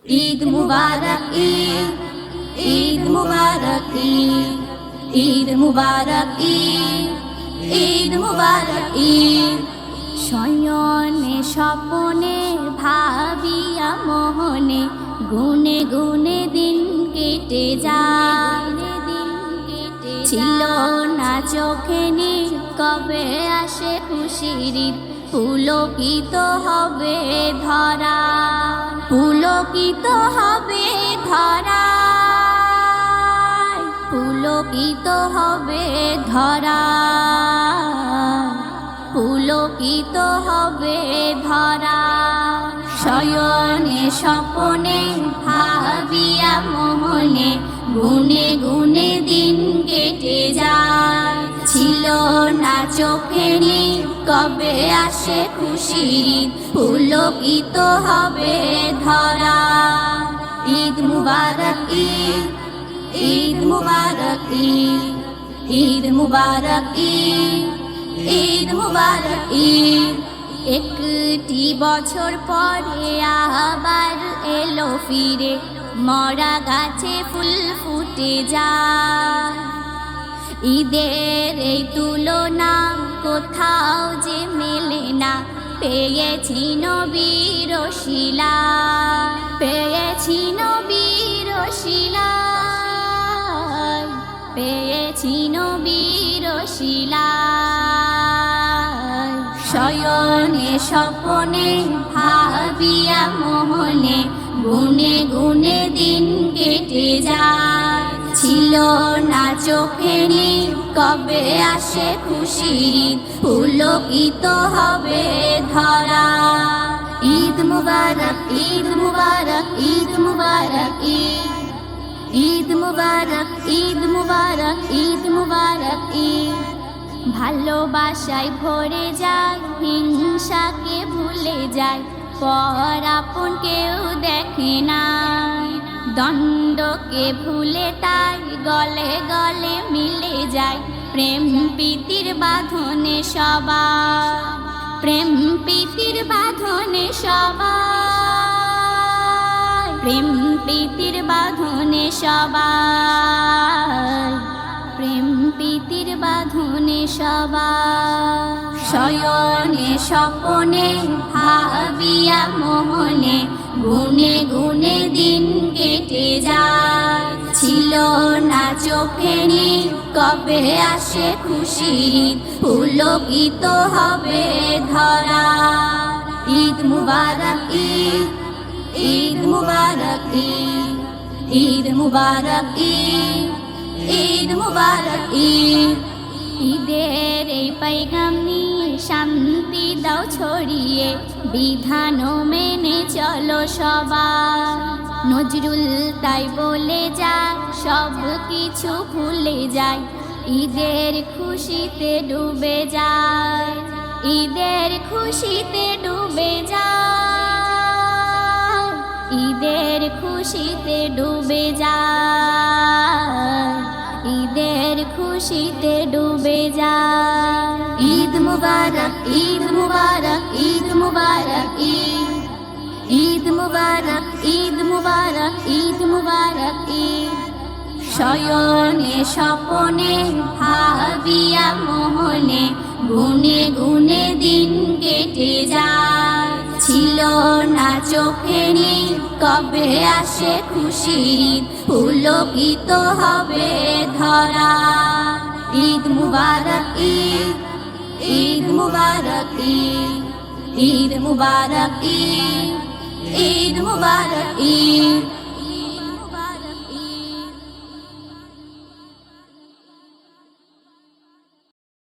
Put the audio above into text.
ঈদ মুবারক ঈদ, ঈদ মুবারক ঈদ, ঈদ মুবারক ঈদ, ঈদ মুবারক ঈদ। শয়নে স্বপনে ভাবিয়া মোহনে গুনে গুনে দিন কেটে যায়। ছিল না চোখে নীল, কবে আসে খুশির ঈদ। পুলকিত হবে ধরা, পুলকিত হবে ধরা, পুলকিত হবে ধরা, পুলকিত হবে ধরা। শয়নে স্বপনে ভাবিয়া মোহনে গুনে গুনে দিন কেটে যায়। ছিল না চোখে নীল, কবে আসে খুশির ঈদ। পুলকিত হবে ধরা। ঈদ মুবারক ঈদ, ঈদ মুবারক ঈদ, ঈদ মুবারক ঈদ, ঈদ মুবারক ঈদ। একটি বছর পরে আবার এলো ফিরে, মরা গাছে ফুল ফুটে যায়। ঈদের এই তুলনা কোথাও যে মেলে না, পেয়েছি নবীর শিলা, পেয়েছি নবীর শিলা, পেয়েছি নবীর শিলা। শয়নে স্বপনে ভাবিয়া মোহনে গুনে গুনে দিন কেটে যায়। ছিল না চোখে নীল, কবে আসে খুশির ঈদ। পুলকিত হবে ধরা। ঈদ মুবারক ঈদ মুবারক ঈদ মুবারক ঈদ, ঈদ মুবারক ঈদ মুবারক ঈদ মুবারক ঈদ। ভালোবাসায় ভরে যায়, হিংসাকে ভুলে যায়, পর আপন কেউ দেখে না। দ্বন্দ্বকে ভুলে তাই গলে গলে মিলে যায়, প্রেম প্রীতির বাঁধনে সবাই, প্রেম প্রীতির বাঁধনে সবাই, প্রেম প্রীতির বাঁধনে সবাই, প্রেম প্রীতির বাঁধনে সবাই। শয়নে স্বপনে ভাবিয়া মোহনে গুনে গুনে দিন কেটে যায়। ছিল না চোখে নীল, কবে আসে খুশির ঈদ। পুলকিত হবে ধরা। ঈদ মুবারক ঈদ, ঈদ মুবারক ঈদ, ঈদ মুবারক ঈদ, ঈদ মুবারক ঈদ। ঈদের এই পয়গাম নিয়ে শান্তি দাও ছড়িয়ে, বিধান মেনে চলো সবাই। নজরুল তাই বলে যায়, সব কিছু ভুলে যায়, ঈদের খুশিতে ডুবে যায়, ঈদের খুশিতে ডুবে যায়, ঈদের খুশিতে ডুবে যায়, ঈদের খুশিতে ডুবে যায়। ঈদ মুবারক ঈদ মুবারক ঈদ মুবারক ঈদ, ঈদ মুবারক ঈদ মুবারক ঈদ মুবারক ঈদ। শয়নে স্বপনে ভাবিয়া মোহনে গুনে গুনে দিন কেটে যায়। ছিল না চোখে নীল, কবে আসে খুশির ঈদ। পুলকিত হবে ধরা। ঈদ মুবারক ঈদ, ঈদ মুবারক ঈদ, ঈদ মুবারক ঈদ, ঈদ মুবারক ঈদ।